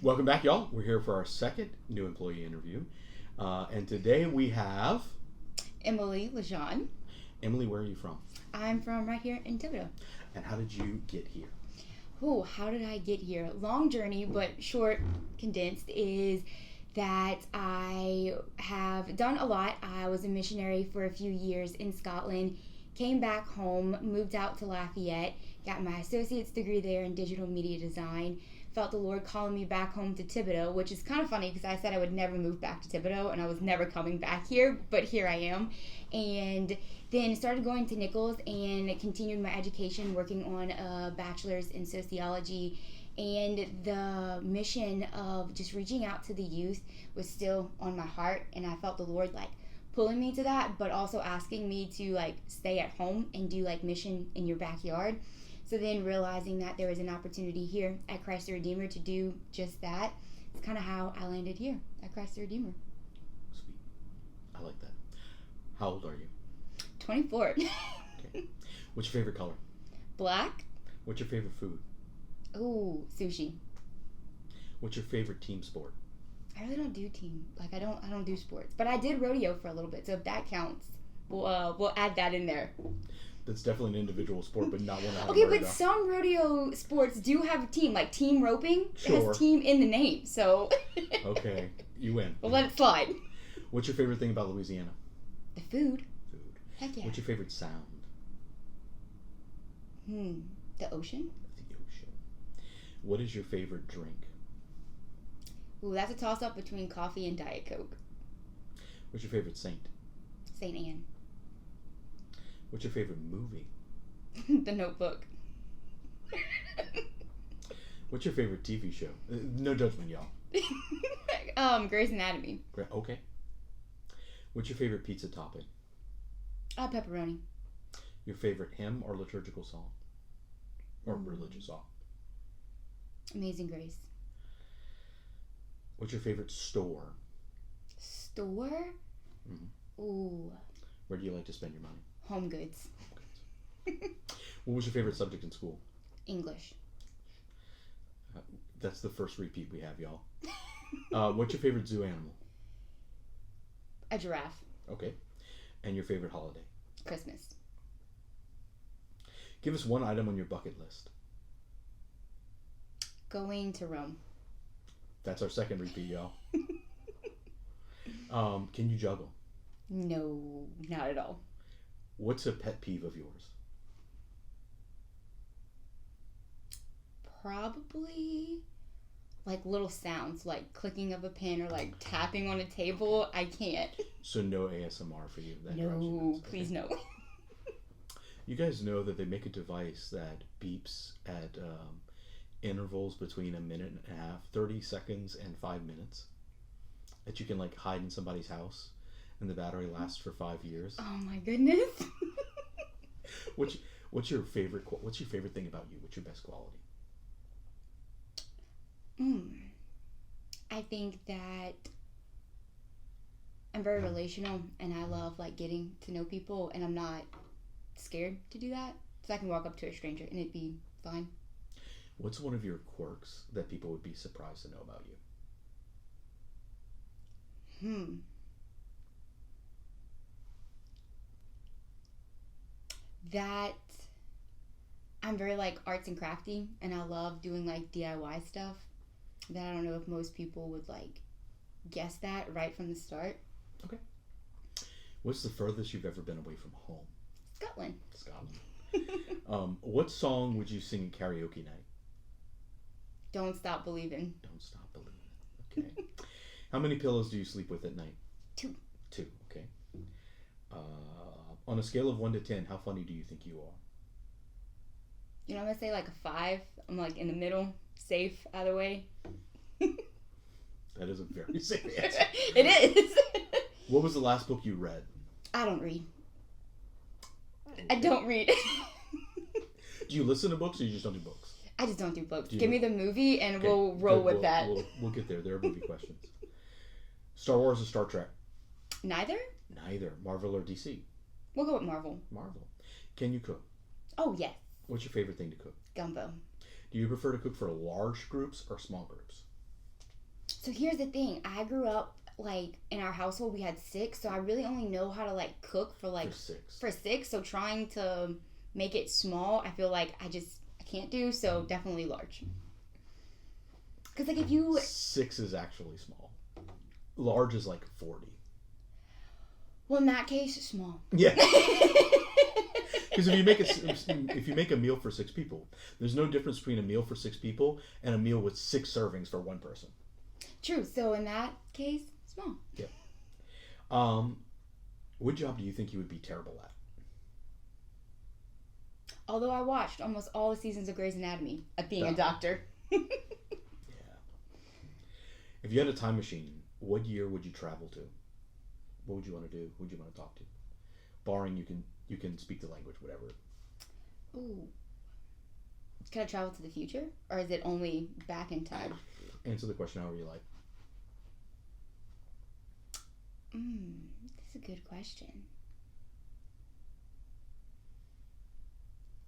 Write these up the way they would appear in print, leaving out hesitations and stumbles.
Welcome back, y'all. We're here for our second new employee interview. And today we have... Emily Lejean. Emily, where are you from? I'm from right here in Thibodaux. And how did you get here? Oh, how did I get here? Long journey, but short, condensed, is that I have done a lot. I was a missionary for a few years in Scotland, came back home, moved out to Lafayette, got my associate's degree there in digital media design, felt the Lord calling me back home to Thibodaux, which is kind of funny because I said I would never move back to Thibodaux and I was never coming back here, but here I am. And then started going to Nichols and continued my education working on a bachelor's in sociology. And the mission of just reaching out to the youth was still on my heart, and I felt the Lord pulling me to that, but also asking me to stay at home and do mission in your backyard. So then realizing that there was an opportunity here at Christ the Redeemer to do just that, it's kind of how I landed here at Christ the Redeemer. Sweet. I like that. How old are you? 24. Okay. What's your favorite color? Black. What's your favorite food? Ooh, sushi. What's your favorite team sport? I really don't do team. I don't do sports. But I did rodeo for a little bit, so if that counts, we'll add that in there. That's definitely an individual sport, but not one I have Okay, but about. some rodeo sports do have a team, like team roping. Sure. It has team in the name, so. Okay, you win. We'll let it slide. What's your favorite thing about Louisiana? The food. Food. Heck yeah. What's your favorite sound? The ocean. The ocean. What is your favorite drink? Ooh, that's a toss-up between coffee and Diet Coke. What's your favorite saint? Saint Anne. What's your favorite movie? The Notebook. What's your favorite TV show? No judgment, y'all. Grey's Anatomy. Okay. What's your favorite pizza topping? Pepperoni. Your favorite hymn or liturgical song? Or religious song? Amazing Grace. What's your favorite store? Store? Mm-hmm. Ooh. Where do you like to spend your money? Home Goods. What was your favorite subject in school? English. That's the first repeat we have, y'all. What's your favorite zoo animal? A giraffe. Okay. And your favorite holiday? Christmas. Give us one item on your bucket list. Going to Rome. That's our second repeat, y'all. Can you juggle? No, not at all. What's a pet peeve of yours? Probably little sounds, like clicking of a pen or tapping on a table. I can't. So no ASMR for you? That No, please no. You guys know that they make a device that beeps at intervals between a minute and a half, 30 seconds and 5 minutes, that you can hide in somebody's house, and the battery lasts for 5 years. Oh my goodness. What's your favorite thing about you? What's your best quality? I think that I'm very relational, and I love getting to know people, and I'm not scared to do that. So I can walk up to a stranger and it'd be fine. What's one of your quirks that people would be surprised to know about you? That I'm very arts and crafty, and I love doing DIY stuff. That I don't know if most people would guess that right from the start. Okay. What's the furthest you've ever been away from home? Scotland. What song would you sing at karaoke night? Don't Stop Believing. Don't Stop Believing. Okay. How many pillows do you sleep with at night? 2. 2. Okay. On a scale of 1 to 10, how funny do you think you are? I'm gonna say a 5. I'm in the middle, safe, out of the way. That is a very safe answer. It is. What was the last book you read? I don't read. I don't read. Do you listen to books, or you just don't do books? I just don't do books. Give me the movie, and okay. We'll roll with that. We'll get there. There are movie questions. Star Wars or Star Trek? Neither. Marvel or DC? We'll go with Marvel. Can you cook? Oh, yes. What's your favorite thing to cook? Gumbo. Do you prefer to cook for large groups or small groups? So here's the thing. I grew up, like, in our household, we had 6, so I really only know how to, like, cook for, like... For 6. For 6, so trying to make it small, I feel like I can't do, so definitely large. Because, like, if you... 6 is actually small. Large is, like, 40. Well, in that case, small. Yeah. Because if you make a meal for 6 people, there's no difference between a meal for 6 people and a meal with 6 servings for 1 person. True. So in that case, small. Yeah. What job do you think you would be terrible at? Although I watched almost all the seasons of Grey's Anatomy at being a doctor. Yeah. If you had a time machine, what year would you travel to? What would you want to do? Who would you want to talk to? Barring you can speak the language, whatever. Ooh. Can I travel to the future? Or is it only back in time? Answer the question however you like. That's a good question.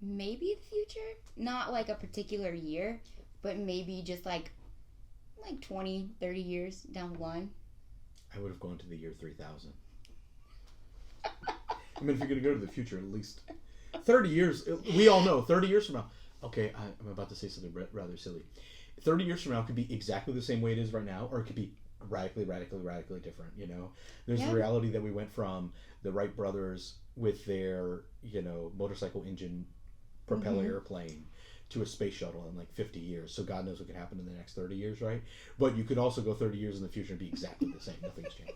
Maybe the future? Not like a particular year, but maybe just like 20, 30 years down the line. I would have gone to the year 3000. I mean, if you're going to go to the future, at least 30 years, we all know 30 years from now. Okay, I'm about to say something rather silly. 30 years from now could be exactly the same way it is right now, or it could be radically different, you know? There's the reality that we went from the Wright brothers with their, motorcycle engine propeller airplane to a space shuttle in like 50 years. So God knows what could happen in the next 30 years, right? But you could also go 30 years in the future and be exactly the same. Nothing's changed.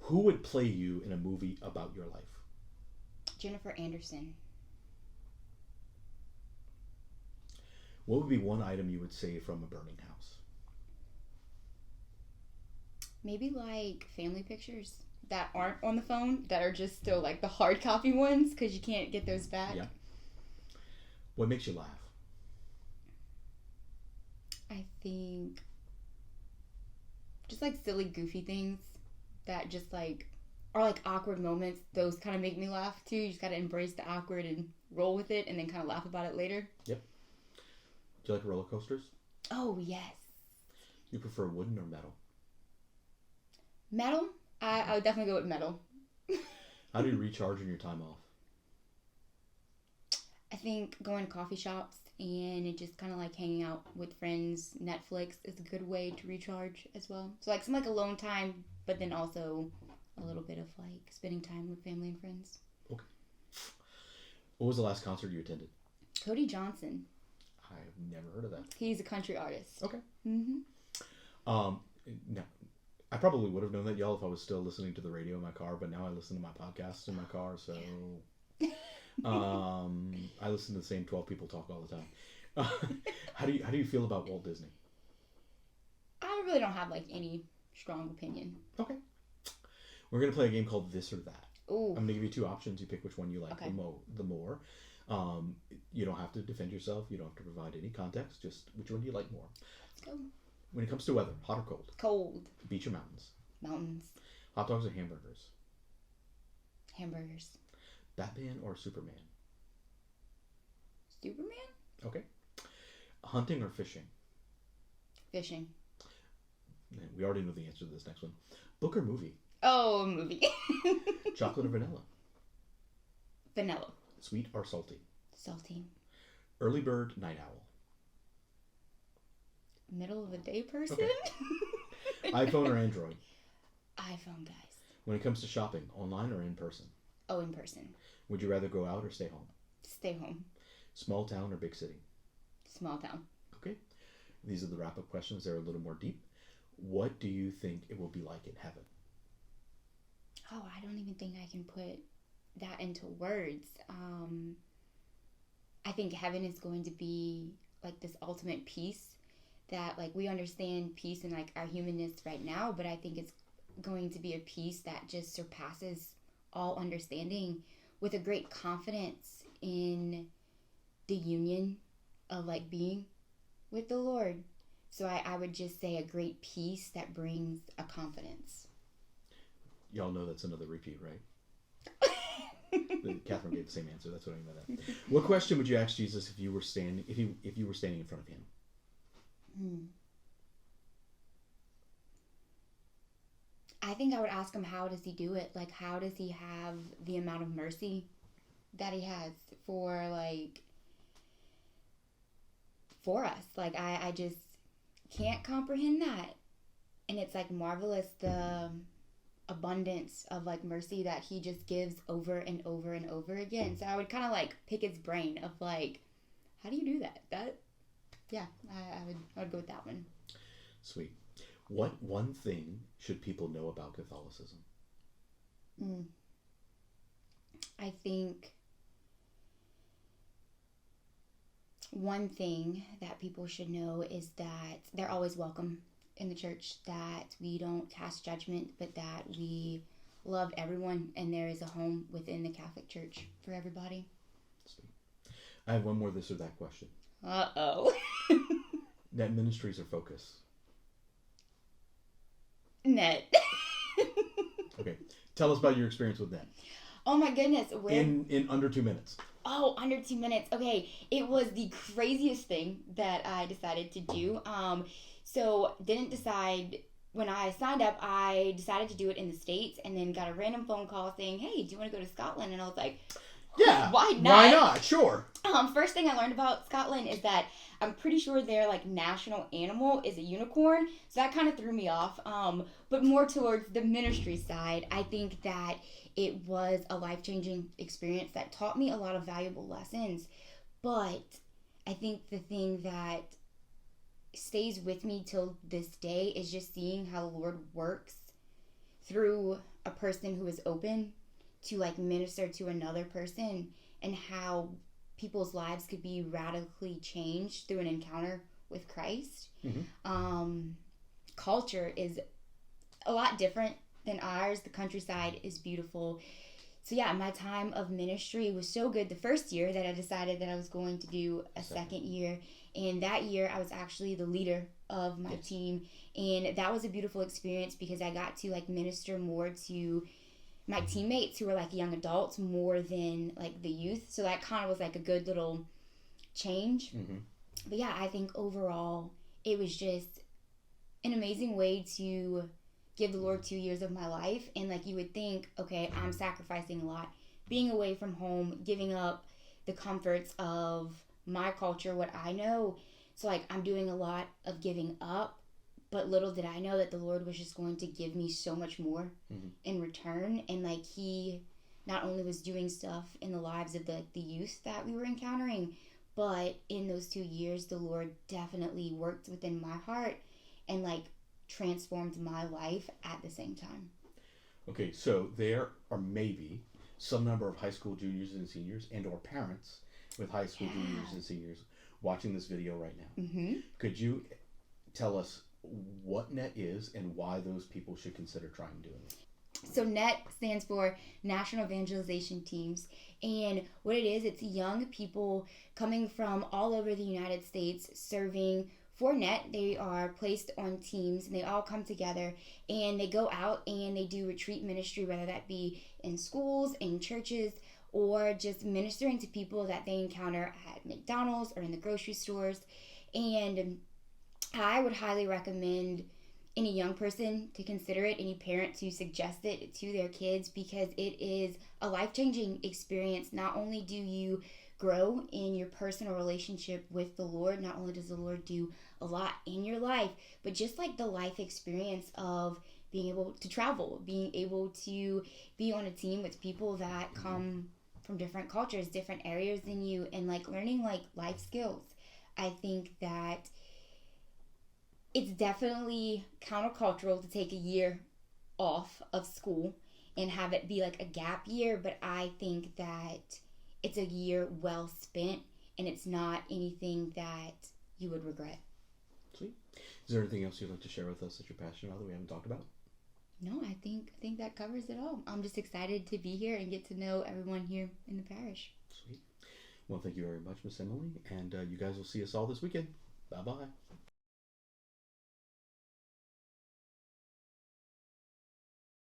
Who would play you in a movie about your life? Jennifer Anderson. What would be one item you would save from a burning house? Maybe like family pictures that aren't on the phone, that are just still like the hard copy ones, because you can't get those back. Yeah. What makes you laugh? I think just like silly, goofy things that just like are like awkward moments. Those kind of make me laugh too. You just got to embrace the awkward and roll with it, and then kind of laugh about it later. Yep. Do you like roller coasters? Oh, yes. You prefer wooden or metal? Metal? I would definitely go with metal. How do you recharge in your time off? I think going to coffee shops and just kind of like hanging out with friends. Netflix is a good way to recharge as well. So like some like alone time, but then also a little bit of like spending time with family and friends. Okay. What was the last concert you attended? Cody Johnson. I've never heard of that. He's a country artist. Okay. Now, I probably would have known that, y'all, if I was still listening to the radio in my car, but now I listen to my podcasts in my car, so I listen to the same 12 people talk all the time. How do you feel about Walt Disney? I really don't have like any strong opinion. Okay. We're gonna play a game called This or That. Ooh. I'm gonna give you 2 options. You pick which one you like the more. You don't have to defend yourself. You don't have to provide any context. Just which one do you like more? Let's go. When it comes to weather, hot or cold? Cold. Beach or mountains? Mountains. Hot dogs or hamburgers? Hamburgers. Batman or Superman? Superman? Okay. Hunting or fishing? Fishing. We already know the answer to this next one. Book or movie? Oh, a movie. Chocolate or vanilla? Vanilla. Sweet or salty? Salty. Early bird, night owl? Middle of the day person? Okay. iPhone or Android? iPhone, guys. When it comes to shopping, online or in person? Oh, in person. Would you rather go out or stay home? Stay home. Small town or big city? Small town. Okay. These are the wrap-up questions. They're a little more deep. What do you think it will be like in heaven? Oh, I don't even think I can put that into words. I think heaven is going to be like this ultimate peace that like we understand peace in like our humanness right now, but I think it's going to be a peace that just surpasses all understanding, with a great confidence in the union of like being with the Lord. So I would just say a great peace that brings a confidence. Y'all know that's another repeat, right? Catherine gave the same answer. That's what I mean by that. What question would you ask Jesus if you were standing in front of him? Hmm. I think I would ask him, how does he do it? Like, how does he have the amount of mercy that he has for, like, for us? Like, I just can't comprehend that. And it's, like, marvelous, the abundance of, like, mercy that he just gives over and over and over again. So I would kind of, like, pick his brain of, like, how do you do that? Yeah, I would go with that one. Sweet. What one thing should people know about Catholicism? I think one thing that people should know is that they're always welcome in the church, that we don't cast judgment, but that we love everyone, and there is a home within the Catholic Church for everybody. Sweet. I have one more this or that question. Uh-oh. Net ministries or focus? Net. Okay. Tell us about your experience with Net. Oh my goodness. In under 2 minutes. Oh, under 2 minutes. Okay. It was the craziest thing that I decided to do. So didn't decide when I signed up. I decided to do it in the States, and then got a random phone call saying, "Hey, do you want to go to Scotland?" And I was like, yeah, why not? Why not? Sure. First thing I learned about Scotland is that I'm pretty sure their like national animal is a unicorn, so that kind of threw me off. But more towards the ministry side, I think that it was a life-changing experience that taught me a lot of valuable lessons. But I think the thing that stays with me till this day is just seeing how the Lord works through a person who is open to like minister to another person, and how people's lives could be radically changed through an encounter with Christ. Mm-hmm. Culture is a lot different than ours. The countryside is beautiful. So yeah, my time of ministry was so good the first year that I decided that I was going to do a second year. And that year I was actually the leader of my team. And that was a beautiful experience because I got to like minister more to my teammates who were like young adults more than like the youth. So that kind of was like a good little change. Mm-hmm. But yeah, I think overall it was just an amazing way to give the Lord 2 years of my life. And like you would think, okay, I'm sacrificing a lot, being away from home, giving up the comforts of my culture, what I know. So like I'm doing a lot of giving up. But little did I know that the Lord was just going to give me so much more in return. And like he not only was doing stuff in the lives of the youth that we were encountering, but in those 2 years, the Lord definitely worked within my heart and like transformed my life at the same time. Okay, so there are maybe some number of high school juniors and seniors and or parents with high school juniors and seniors watching this video right now. Mm-hmm. Could you tell us what NET is and why those people should consider trying doing it? So NET stands for National Evangelization Teams, and what it is, it's young people coming from all over the United States serving for NET. They are placed on teams and they all come together and they go out and they do retreat ministry, whether that be in schools, in churches, or just ministering to people that they encounter at McDonald's or in the grocery stores. And I would highly recommend any young person to consider it, any parent to suggest it to their kids, because it is a life-changing experience. Not only do you grow in your personal relationship with the Lord, not only does the Lord do a lot in your life, but just like the life experience of being able to travel, being able to be on a team with people that come from different cultures, different areas than you, and like learning like life skills. I think that it's definitely countercultural to take a year off of school and have it be like a gap year, but I think that it's a year well spent and it's not anything that you would regret. Sweet. Is there anything else you'd like to share with us that you're passionate about that we haven't talked about? No, I think that covers it all. I'm just excited to be here and get to know everyone here in the parish. Sweet. Well, thank you very much, Miss Emily, and you guys will see us all this weekend. Bye-bye.